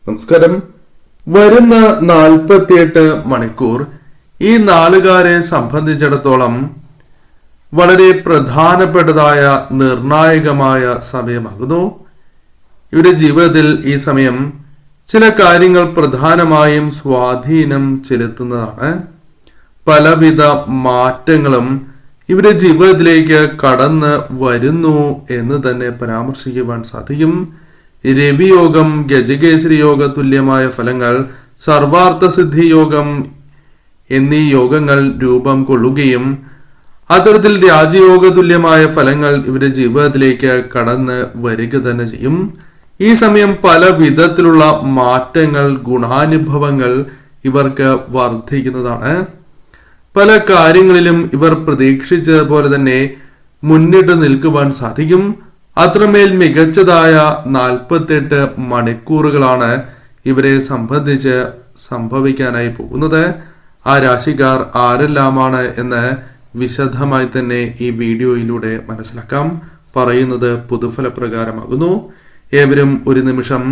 നമസ്കാരം. വരുന്ന 48 മണിക്കൂർ ഈ നാളുകാരെ സംബന്ധിച്ചിടത്തോളം വളരെ പ്രധാനപ്പെട്ടതായ നിർണായകമായ സമയമാകുന്നു. ഇവരുടെ ജീവിതത്തിൽ ഈ സമയം ചില കാര്യങ്ങൾ പ്രധാനമായും സ്വാധീനം ചെലുത്തുന്നതാണ്. പലവിധ മാറ്റങ്ങളും ഇവരുടെ ജീവിതത്തിലേക്ക് കടന്ന് വരുന്നു എന്ന് തന്നെ പരാമർശിക്കുവാൻ സാധിക്കും. രവിയോഗം, ഗജകേസരി യോഗ തുല്യമായ ഫലങ്ങൾ, സർവാർത്ഥ സിദ്ധി യോഗം എന്നീ യോഗങ്ങൾ രൂപം കൊള്ളുകയും അത്തരത്തിൽ രാജയോഗ തുല്യമായ ഫലങ്ങൾ ഇവരുടെ ജീവിതത്തിലേക്ക് കടന്ന് വരിക തന്നെ ചെയ്യും. ഈ സമയം പല വിധത്തിലുള്ള മാറ്റങ്ങൾ, ഗുണാനുഭവങ്ങൾ ഇവർക്ക് വർദ്ധിക്കുന്നതാണ്. പല കാര്യങ്ങളിലും ഇവർ പ്രതീക്ഷിച്ചതുപോലെ തന്നെ മുന്നിട്ട് നിൽക്കുവാൻ സാധിക്കും. അത്രമേൽ മികച്ചതായ 48 മണിക്കൂറുകളാണ് ഇവരെ സംബന്ധിച്ച് സംഭവിക്കാനായി പോകുന്നത്. ആ രാശിക്കാർ ആരെല്ലാമാണ് എന്ന് വിശദമായി തന്നെ ഈ വീഡിയോയിലൂടെ മനസ്സിലാക്കാം. പറയുന്നത് പൊതുഫലപ്രകാരമാകുന്നു. ഏവരും ഒരു നിമിഷം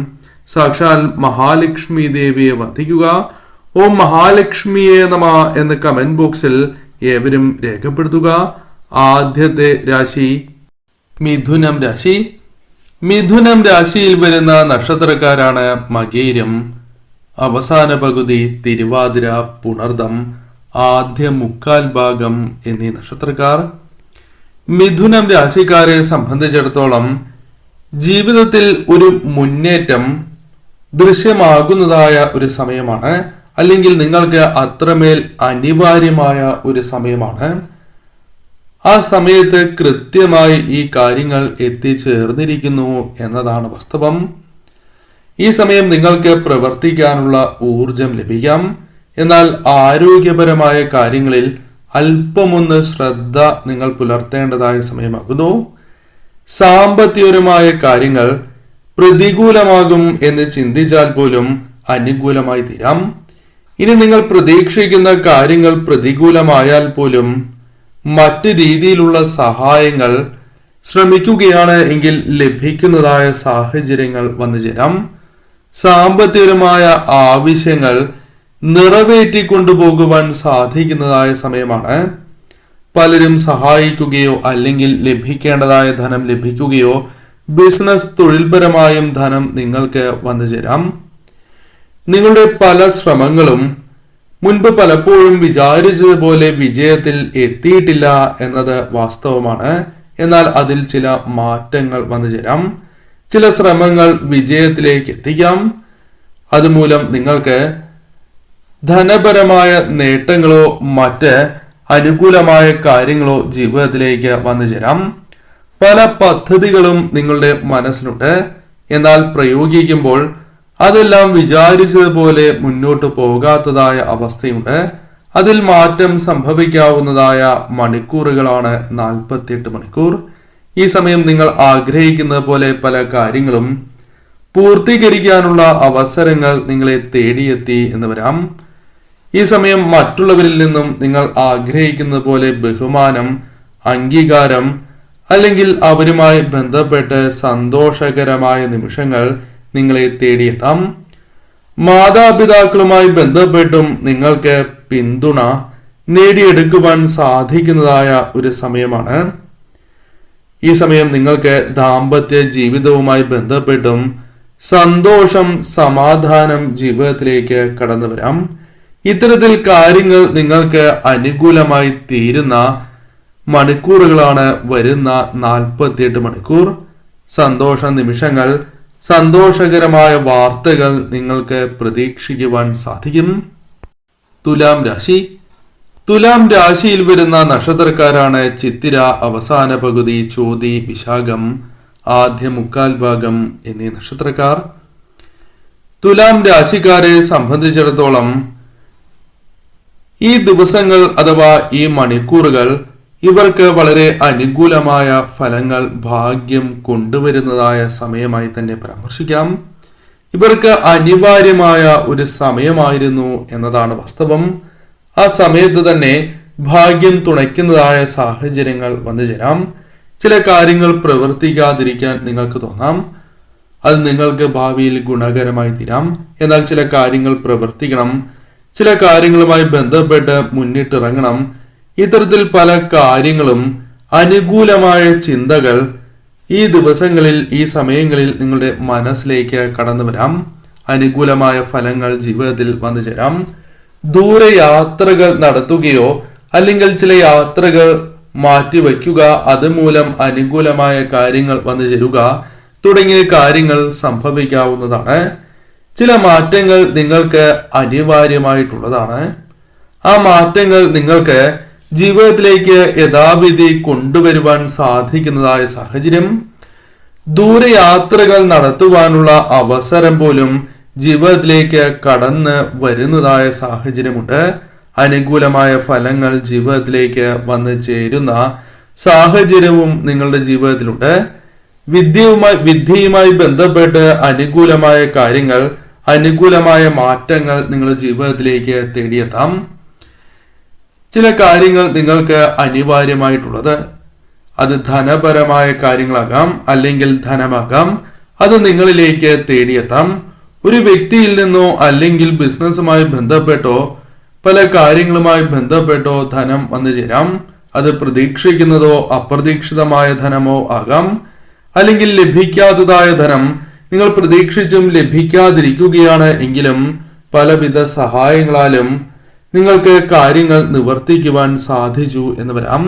സാക്ഷാൽ മഹാലക്ഷ്മി ദേവിയെ വന്ദിക്കുക. ഓം മഹാലക്ഷ്മിയെ നമ എന്ന് കമന്റ് ബോക്സിൽ ഏവരും രേഖപ്പെടുത്തുക. ആദ്യത്തെ രാശി മിഥുനം രാശി. മിഥുനം രാശിയിൽ വരുന്ന നക്ഷത്രക്കാരാണ് മകേരം, അവസാന പകുതി തിരുവാതിര, പുണർദം, ആദ്യ മുക്കാൽ ഭാഗം എന്നീ നക്ഷത്രക്കാർ. മിഥുനം രാശിക്കാരെ സംബന്ധിച്ചിടത്തോളം ജീവിതത്തിൽ ഒരു മുന്നേറ്റം ദൃശ്യമാകുന്നതായ ഒരു സമയമാണ്, അല്ലെങ്കിൽ നിങ്ങൾക്ക് അത്രമേൽ അനിവാര്യമായ ഒരു സമയമാണ്. ആ സമയത്ത് കൃത്യമായി ഈ കാര്യങ്ങൾ എത്തിച്ചേർന്നിരിക്കുന്നു എന്നതാണ് വാസ്തവം. ഈ സമയം നിങ്ങൾക്ക് പ്രവർത്തിക്കാനുള്ള ഊർജം ലഭിക്കാം. എന്നാൽ ആരോഗ്യപരമായ കാര്യങ്ങളിൽ അല്പമൊന്ന് ശ്രദ്ധ നിങ്ങൾ പുലർത്തേണ്ടതായ സമയമാകുന്നു. സാമ്പത്തികപരമായ കാര്യങ്ങൾ പ്രതികൂലമാകും എന്ന് ചിന്തിച്ചാൽ പോലും അനുകൂലമായി തീരാം. ഇനി നിങ്ങൾ പ്രതീക്ഷിക്കുന്ന കാര്യങ്ങൾ പ്രതികൂലമായാൽ പോലും മറ്റ് രീതിയിലുള്ള സഹായങ്ങൾ ശ്രമിക്കുകയാണ് എങ്കിൽ ലഭിക്കുന്നതായ സാഹചര്യങ്ങൾ വന്നു ചേരാം. സാമ്പത്തികപരമായ ആവശ്യങ്ങൾ നിറവേറ്റിക്കൊണ്ടുപോകുവാൻ സാധിക്കുന്നതായ സമയമാണ്. പലരും സഹായിക്കുകയോ അല്ലെങ്കിൽ ലഭിക്കേണ്ടതായ ധനം ലഭിക്കുകയോ ബിസിനസ് തൊഴിൽപരമായും ധനം നിങ്ങൾക്ക് വന്നു ചേരാം. നിങ്ങളുടെ പല ശ്രമങ്ങളും മുൻപ് പലപ്പോഴും വിചാരിച്ചതുപോലെ വിജയത്തിൽ എത്തിയിട്ടില്ല എന്നത് വാസ്തവമാണ്. എന്നാൽ അതിൽ ചില മാറ്റങ്ങൾ വന്നു ചേരാം. ചില ശ്രമങ്ങൾ വിജയത്തിലേക്ക് എത്തിക്കാം. അതുമൂലം നിങ്ങൾക്ക് ധനപരമായ നേട്ടങ്ങളോ മറ്റ് അനുകൂലമായ കാര്യങ്ങളോ ജീവിതത്തിലേക്ക് വന്നു ചേരാം. പല പദ്ധതികളും നിങ്ങളുടെ മനസ്സിലുണ്ട്. എന്നാൽ പ്രയോഗിക്കുമ്പോൾ അതെല്ലാം വിചാരിച്ചതുപോലെ മുന്നോട്ട് പോകാത്തതായ അവസ്ഥയുണ്ട്. അതിൽ മാറ്റം സംഭവിക്കാവുന്നതായ മണിക്കൂറുകളാണ് 48 മണിക്കൂർ. ഈ സമയം നിങ്ങൾ ആഗ്രഹിക്കുന്നത് പോലെ പല കാര്യങ്ങളും പൂർത്തീകരിക്കാനുള്ള അവസരങ്ങൾ നിങ്ങളെ തേടിയെത്തി എന്ന് വരാം. ഈ സമയം മറ്റുള്ളവരിൽ നിന്നും നിങ്ങൾ ആഗ്രഹിക്കുന്നത് പോലെ ബഹുമാനം, അംഗീകാരം അല്ലെങ്കിൽ അവരുമായി ബന്ധപ്പെട്ട് സന്തോഷകരമായ നിമിഷങ്ങൾ നിങ്ങളെ തേടിയെത്താം. മാതാപിതാക്കളുമായി ബന്ധപ്പെട്ടും നിങ്ങൾക്ക് പിന്തുണ നേടിയെടുക്കുവാൻ സാധിക്കുന്നതായ ഒരു സമയമാണ്. ഈ സമയം നിങ്ങൾക്ക് ദാമ്പത്യ ജീവിതവുമായി ബന്ധപ്പെട്ടും സന്തോഷം, സമാധാനം ജീവിതത്തിലേക്ക് കടന്നു വരാം. ഇത്തരത്തിൽ കാര്യങ്ങൾ നിങ്ങൾക്ക് അനുകൂലമായി തീരുന്ന മണിക്കൂറുകളാണ് വരുന്ന 48 മണിക്കൂർ. സന്തോഷ നിമിഷങ്ങൾ, സന്തോഷകരമായ വാർത്തകൾ നിങ്ങൾക്ക് പ്രതീക്ഷിക്കുവാൻ സാധിക്കും. തുലാം രാശി. തുലാം രാശിയിൽ വരുന്ന നക്ഷത്രക്കാരാണ് ചിത്തിര, അവസാന പകുതി, ചോതി, വിശാഖം, ആദ്യ മുക്കാൽ ഭാഗം എന്നീ നക്ഷത്രക്കാർ. തുലാം രാശിക്കാരെ സംബന്ധിച്ചിടത്തോളം ഈ ദിവസങ്ങൾ അഥവാ ഈ മണിക്കൂറുകൾ ഇവർക്ക് വളരെ അനുകൂലമായ ഫലങ്ങൾ, ഭാഗ്യം കൊണ്ടുവരുന്നതായ സമയമായി തന്നെ പരാമർശിക്കാം. ഇവർക്ക് അനിവാര്യമായ ഒരു സമയമായിരുന്നു എന്നതാണ് വാസ്തവം. ആ സമയത്ത് തന്നെ ഭാഗ്യം തുണയ്ക്കുന്നതായ സാഹചര്യങ്ങൾ വന്നു ചേരാം. ചില കാര്യങ്ങൾ പ്രവർത്തിക്കാതിരിക്കാൻ നിങ്ങൾക്ക് തോന്നാം. അത് നിങ്ങൾക്ക് ഭാവിയിൽ ഗുണകരമായി തീരാം. എന്നാൽ ചില കാര്യങ്ങൾ പ്രവർത്തിക്കണം, ചില കാര്യങ്ങളുമായി ബന്ധപ്പെട്ട് മുന്നിട്ടിറങ്ങണം. ഇത്തരത്തിൽ പല കാര്യങ്ങളും അനുകൂലമായ ചിന്തകൾ ഈ ദിവസങ്ങളിൽ, ഈ സമയങ്ങളിൽ നിങ്ങളുടെ മനസ്സിലേക്ക് കടന്നു വരാം. അനുകൂലമായ ഫലങ്ങൾ ജീവിതത്തിൽ വന്നു ചേരാം. ദൂരയാത്രകൾ നടത്തുകയോ അല്ലെങ്കിൽ ചില യാത്രകൾ മാറ്റിവെക്കുക, അതുമൂലം അനുകൂലമായ കാര്യങ്ങൾ വന്നു ചേരുക തുടങ്ങിയ കാര്യങ്ങൾ സംഭവിക്കാവുന്നതാണ്. ചില മാറ്റങ്ങൾ നിങ്ങൾക്ക് അനിവാര്യമായിട്ടുള്ളതാണ്. ആ മാറ്റങ്ങൾ നിങ്ങൾക്ക് ജീവിതത്തിലേക്ക് യഥാവിധി കൊണ്ടുവരുവാൻ സാധിക്കുന്നതായ സാഹചര്യം, ദൂരയാത്രകൾ നടത്തുവാനുള്ള അവസരം പോലും ജീവിതത്തിലേക്ക് കടന്ന് വരുന്നതായ സാഹചര്യമുണ്ട്. അനുകൂലമായ ഫലങ്ങൾ ജീവിതത്തിലേക്ക് വന്നു ചേരുന്ന സാഹചര്യവും നിങ്ങളുടെ ജീവിതത്തിലുണ്ട്. വിദ്യയുമായി ബന്ധപ്പെട്ട് അനുകൂലമായ കാര്യങ്ങൾ, അനുകൂലമായ മാറ്റങ്ങൾ നിങ്ങളുടെ ജീവിതത്തിലേക്ക് തേടിയെത്താം. ചില കാര്യങ്ങൾ നിങ്ങൾക്ക് അനിവാര്യമായിട്ടുള്ളത്, അത് ധനപരമായ കാര്യങ്ങളാകാം അല്ലെങ്കിൽ ധനമാകാം, അത് നിങ്ങളിലേക്ക് തേടിയെത്താം. ഒരു വ്യക്തിയിൽ നിന്നോ അല്ലെങ്കിൽ ബിസിനസ്സുമായി ബന്ധപ്പെട്ടോ പല കാര്യങ്ങളുമായി ബന്ധപ്പെട്ടോ ധനം വന്നു ചേരാം. അത് പ്രതീക്ഷിക്കുന്നതോ അപ്രതീക്ഷിതമായ ധനമോ ആകാം. അല്ലെങ്കിൽ ലഭിക്കാത്തതായ ധനം നിങ്ങൾ പ്രതീക്ഷിച്ചും ലഭിക്കാതിരിക്കുകയാണ് എങ്കിലും പലവിധ സഹായങ്ങളാലും നിങ്ങൾക്ക് കാര്യങ്ങൾ നിവർത്തിക്കുവാൻ സാധിച്ചു എന്ന് വരാം.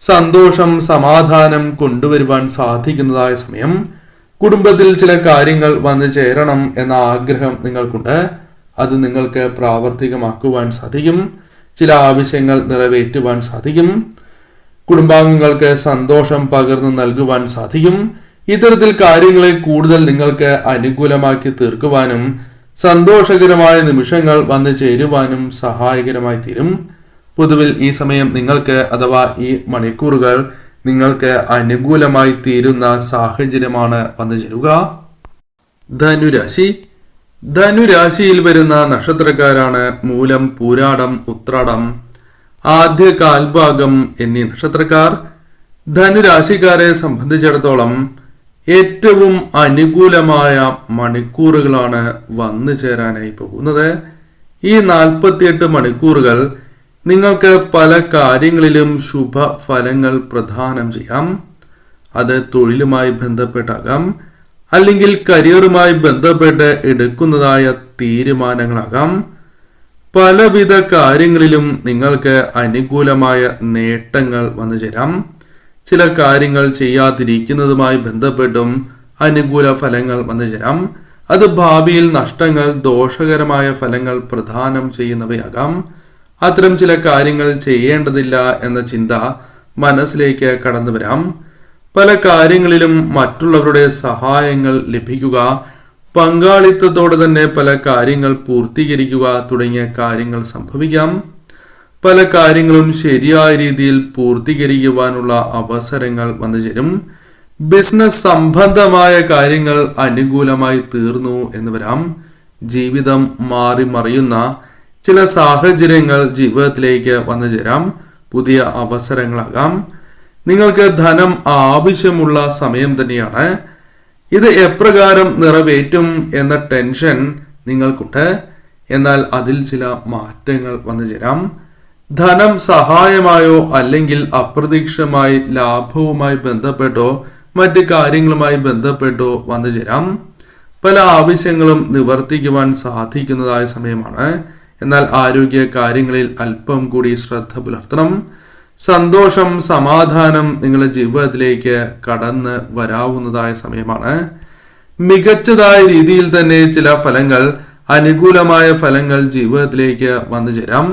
സന്തോഷം, സമാധാനം കൊണ്ടുവരുവാൻ സാധിക്കുന്നതായ സമയം. കുടുംബത്തിൽ ചില കാര്യങ്ങൾ വന്നു ചേരണം എന്ന ആഗ്രഹം നിങ്ങൾക്കുണ്ട്. അത് നിങ്ങൾക്ക് പ്രാവർത്തികമാക്കുവാൻ സാധിക്കും. ചില ആവശ്യങ്ങൾ നിറവേറ്റുവാൻ സാധിക്കും. കുടുംബാംഗങ്ങൾക്ക് സന്തോഷം പകർന്നു നൽകുവാൻ സാധിക്കും. ഇത്തരത്തിൽ കാര്യങ്ങളെ കൂടുതൽ നിങ്ങൾക്ക് അനുകൂലമാക്കി തീർക്കുവാനും സന്തോഷകരമായ നിമിഷങ്ങൾ വന്നു ചേരുവാനും സഹായകരമായി തീരും. പൊതുവിൽ ഈ സമയം നിങ്ങൾക്ക്, അഥവാ ഈ മണിക്കൂറുകൾ നിങ്ങൾക്ക് അനുകൂലമായി തീരുന്ന സാഹചര്യമാണ് വന്നു ചേരുക. ധനുരാശി. ധനുരാശിയിൽ വരുന്ന നക്ഷത്രക്കാരാണ് മൂലം, പൂരാടം, ഉത്രാടം, ആദ്യ കാൽഭാഗം എന്നീ നക്ഷത്രക്കാർ. ധനുരാശിക്കാരെ സംബന്ധിച്ചിടത്തോളം ഏറ്റവും അനുകൂലമായ മണിക്കൂറുകളാണ് വന്നു ചേരാനായി പോകുന്നത്. ഈ 48 മണിക്കൂറുകൾ നിങ്ങൾക്ക് പല കാര്യങ്ങളിലും ശുഭ ഫലങ്ങൾ പ്രദാനം ചെയ്യാം. അത് തൊഴിലുമായി ബന്ധപ്പെട്ടാകാം, അല്ലെങ്കിൽ കരിയറുമായി ബന്ധപ്പെട്ട് എടുക്കുന്നതായ തീരുമാനങ്ങളാകാം. പലവിധ കാര്യങ്ങളിലും നിങ്ങൾക്ക് അനുകൂലമായ നേട്ടങ്ങൾ വന്നു ചേരാം. ചില കാര്യങ്ങൾ ചെയ്യാതിരിക്കുന്നതുമായി ബന്ധപ്പെട്ടും അനുകൂല ഫലങ്ങൾ വന്നു ചേരാം. അത് ഭാവിയിൽ നഷ്ടങ്ങൾ, ദോഷകരമായ ഫലങ്ങൾ പ്രദാനം ചെയ്യുന്നവയാകാം. അത്തരം ചില കാര്യങ്ങൾ ചെയ്യേണ്ടതില്ല എന്ന ചിന്ത മനസ്സിലേക്ക് കടന്നു വരാം. പല കാര്യങ്ങളിലും മറ്റുള്ളവരുടെ സഹായങ്ങൾ ലഭിക്കുക, പങ്കാളിത്തത്തോടെ തന്നെ പല കാര്യങ്ങൾ പൂർത്തീകരിക്കുക തുടങ്ങിയ കാര്യങ്ങൾ സംഭവിക്കാം. പല കാര്യങ്ങളും ശരിയായ രീതിയിൽ പൂർത്തീകരിക്കുവാനുള്ള അവസരങ്ങൾ വന്നു ചേരും. ബിസിനസ് സംബന്ധമായ കാര്യങ്ങൾ അനുകൂലമായി തീർന്നു എന്ന് വരാം. ജീവിതം മാറി മറിയുന്ന ചില സാഹചര്യങ്ങൾ ജീവിതത്തിലേക്ക് വന്നു ചേരാം. പുതിയ അവസരങ്ങളാകാം. നിങ്ങൾക്ക് ധനം ആവശ്യമുള്ള സമയം തന്നെയാണ്. ഇത് എപ്രകാരം നിറവേറ്റും എന്ന ടെൻഷൻ നിങ്ങൾക്കുണ്ട്. എന്നാൽ അതിൽ ചില മാറ്റങ്ങൾ വന്നു ചേരാം. ധനം സഹായമായോ അല്ലെങ്കിൽ അപ്രതീക്ഷിതമായി ലാഭവുമായി ബന്ധപ്പെട്ടോ മറ്റ് കാര്യങ്ങളുമായി ബന്ധപ്പെട്ടോ വന്നു ചേരാം. പല ആവശ്യങ്ങളും നിവർത്തിക്കുവാൻ സാധിക്കുന്നതായ സമയമാണ്. എന്നാൽ ആരോഗ്യ കാര്യങ്ങളിൽ അല്പം കൂടി ശ്രദ്ധ പുലർത്തണം. സന്തോഷം, സമാധാനം നിങ്ങളുടെ ജീവിതത്തിലേക്ക് കടന്ന് വരാവുന്നതായ സമയമാണ്. മികച്ചതായ രീതിയിൽ തന്നെ ചില ഫലങ്ങൾ, അനുകൂലമായ ഫലങ്ങൾ ജീവിതത്തിലേക്ക് വന്നു ചേരാം.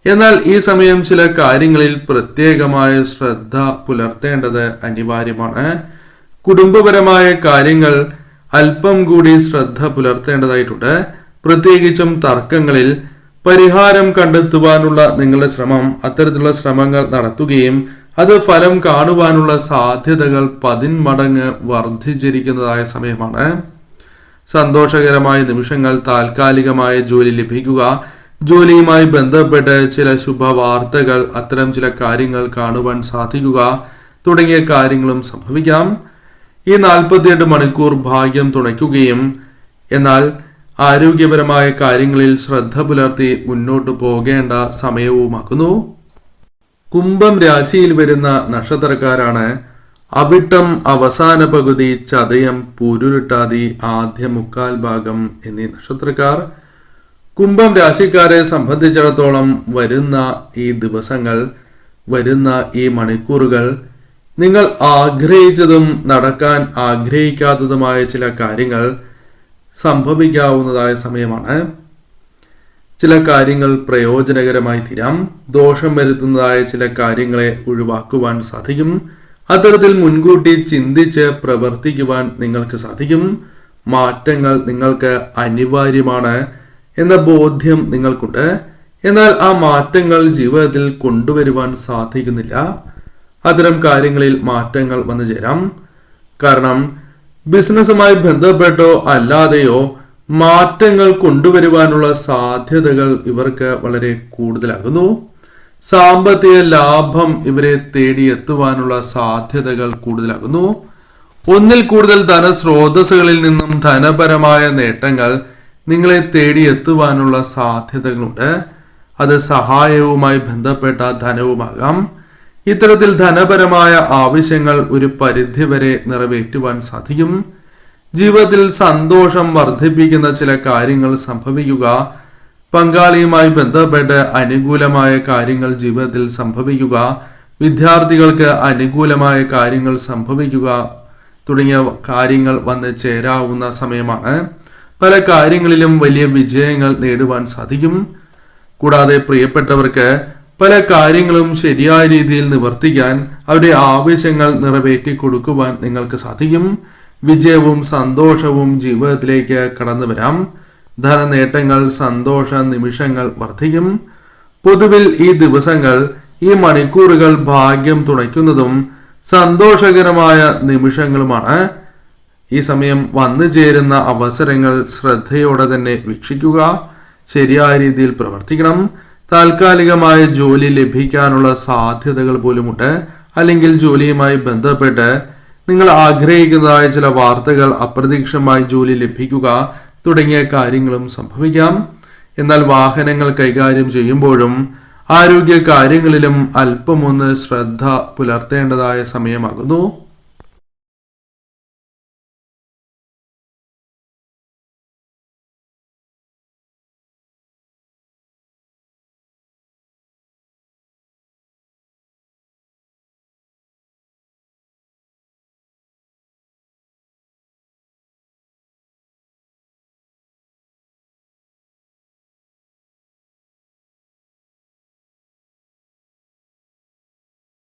എന്നാൽ ഈ സമയം ചില കാര്യങ്ങളിൽ പ്രത്യേകമായ ശ്രദ്ധ പുലർത്തേണ്ടത് അനിവാര്യമാണ്. കുടുംബപരമായ കാര്യങ്ങൾ അല്പം കൂടി ശ്രദ്ധ പുലർത്തേണ്ടതായിട്ടുണ്ട്. പ്രത്യേകിച്ചും തർക്കങ്ങളിൽ പരിഹാരം കണ്ടെത്തുവാനുള്ള നിങ്ങളുടെ ശ്രമം, അത്തരത്തിലുള്ള ശ്രമങ്ങൾ നടത്തുകയും അത് ഫലം കാണുവാനുള്ള സാധ്യതകൾ 10 മടങ്ങ് വർദ്ധിച്ചിരിക്കുന്നതായ സമയമാണ്. സന്തോഷകരമായ നിമിഷങ്ങൾ, താൽക്കാലികമായ ജോലി ലഭിക്കുക, ജോലിയുമായി ബന്ധപ്പെട്ട് ചില ശുഭവാർത്തകൾ, അത്തരം ചില കാര്യങ്ങൾ കാണുവാൻ സാധിക്കുക തുടങ്ങിയ കാര്യങ്ങളും സംഭവിക്കാം. ഈ 48 മണിക്കൂർ ഭാഗ്യം തുണയ്ക്കുകയും എന്നാൽ ആരോഗ്യപരമായ കാര്യങ്ങളിൽ ശ്രദ്ധ പുലർത്തി മുന്നോട്ട് പോകേണ്ട സമയവുമാക്കുന്നു. കുംഭം രാശിയിൽ വരുന്ന നക്ഷത്രക്കാരാണ് അവിട്ടം അവസാന പകുതി, ചതയം, പൂരുരുട്ടാതി ആദ്യ മുക്കാൽ ഭാഗം എന്നീ നക്ഷത്രക്കാർ. കുംഭം രാശിക്കാരെ സംബന്ധിച്ചിടത്തോളം വരുന്ന ഈ ദിവസങ്ങൾ, വരുന്ന ഈ മണിക്കൂറുകൾ നിങ്ങൾ ആഗ്രഹിച്ചതും നടക്കാൻ ആഗ്രഹിക്കാത്തതുമായ ചില കാര്യങ്ങൾ സംഭവിക്കാവുന്നതായ സമയമാണ്. ചില കാര്യങ്ങൾ പ്രയോജനകരമായി തീരാം. ദോഷം വരുത്തുന്നതായ ചില കാര്യങ്ങളെ ഒഴിവാക്കുവാൻ സാധിക്കും. അത്തരത്തിൽ മുൻകൂട്ടി ചിന്തിച്ച് പ്രവർത്തിക്കുവാൻ നിങ്ങൾക്ക് സാധിക്കും. മാറ്റങ്ങൾ നിങ്ങൾക്ക് അനിവാര്യമാണ് എന്ന ബോധ്യം നിങ്ങൾക്കുണ്ട്. എന്നാൽ ആ മാറ്റങ്ങൾ ജീവിതത്തിൽ കൊണ്ടുവരുവാൻ സാധിക്കുന്നില്ല. അത്തരം കാര്യങ്ങളിൽ മാറ്റങ്ങൾ വന്നു ചേരാം. കാരണം ബിസിനസ്സുമായി ബന്ധപ്പെട്ടോ അല്ലാതെയോ മാറ്റങ്ങൾ കൊണ്ടുവരുവാനുള്ള സാധ്യതകൾ ഇവർക്ക് വളരെ കൂടുതലാകുന്നു. സാമ്പത്തിക ലാഭം ഇവരെ തേടിയെത്തുവാനുള്ള സാധ്യതകൾ കൂടുതലാകുന്നു. ഒന്നിൽ കൂടുതൽ ധനസ്രോതസ്സുകളിൽ നിന്നും ധനപരമായ നേട്ടങ്ങൾ നിങ്ങളെ തേടിയെത്തുവാനുള്ള സാധ്യതകളുണ്ട്. അത് സഹായവുമായി ബന്ധപ്പെട്ട ധനവുമാകാം. ഇത്തരത്തിൽ ധനപരമായ ആവശ്യങ്ങൾ ഒരു പരിധിവരെ നിറവേറ്റുവാൻ സാധിക്കും. ജീവിതത്തിൽ സന്തോഷം വർദ്ധിപ്പിക്കുന്ന ചില കാര്യങ്ങൾ സംഭവിക്കുക, പങ്കാളിയുമായി ബന്ധപ്പെട്ട് അനുകൂലമായ കാര്യങ്ങൾ ജീവിതത്തിൽ സംഭവിക്കുക, വിദ്യാർത്ഥികൾക്ക് അനുകൂലമായ കാര്യങ്ങൾ സംഭവിക്കുക തുടങ്ങിയ കാര്യങ്ങൾ വന്ന് ചേരാവുന്ന സമയമാണ്. പല കാര്യങ്ങളിലും വലിയ വിജയങ്ങൾ നേടുവാൻ സാധിക്കും. കൂടാതെ പ്രിയപ്പെട്ടവർക്ക് പല കാര്യങ്ങളും ശരിയായ രീതിയിൽ നിവർത്തിക്കാൻ, അവരുടെ ആവശ്യങ്ങൾ നിറവേറ്റി കൊടുക്കുവാൻ നിങ്ങൾക്ക് സാധിക്കും. വിജയവും സന്തോഷവും ജീവിതത്തിലേക്ക് കടന്നു വരാം. ധനനേട്ടങ്ങൾ, സന്തോഷ നിമിഷങ്ങൾ വർദ്ധിക്കും. പൊതുവിൽ ഈ ദിവസങ്ങൾ, ഈ മണിക്കൂറുകൾ ഭാഗ്യം തുണയ്ക്കുന്നതും സന്തോഷകരമായ നിമിഷങ്ങളുമാണ്. ഈ സമയം വന്നു ചേരുന്ന അവസരങ്ങൾ ശ്രദ്ധയോടെ തന്നെ വീക്ഷിക്കുക. ശരിയായ രീതിയിൽ പ്രവർത്തിക്കണം. താൽക്കാലികമായ ജോലി ലഭിക്കാനുള്ള സാധ്യതകൾ പോലുമുണ്ട്. അല്ലെങ്കിൽ ജോലിയുമായി ബന്ധപ്പെട്ട് നിങ്ങൾ ആഗ്രഹിക്കുന്നതായ ചില വാർത്തകൾ, അപ്രതീക്ഷിതമായി ജോലി ലഭിക്കുക തുടങ്ങിയ കാര്യങ്ങളും സംഭവിക്കാം. എന്നാൽ വാഹനങ്ങൾ കൈകാര്യം ചെയ്യുമ്പോഴും ആരോഗ്യ കാര്യങ്ങളിലും അല്പമൊന്ന് ശ്രദ്ധ പുലർത്തേണ്ടതായ സമയമാകുന്നു.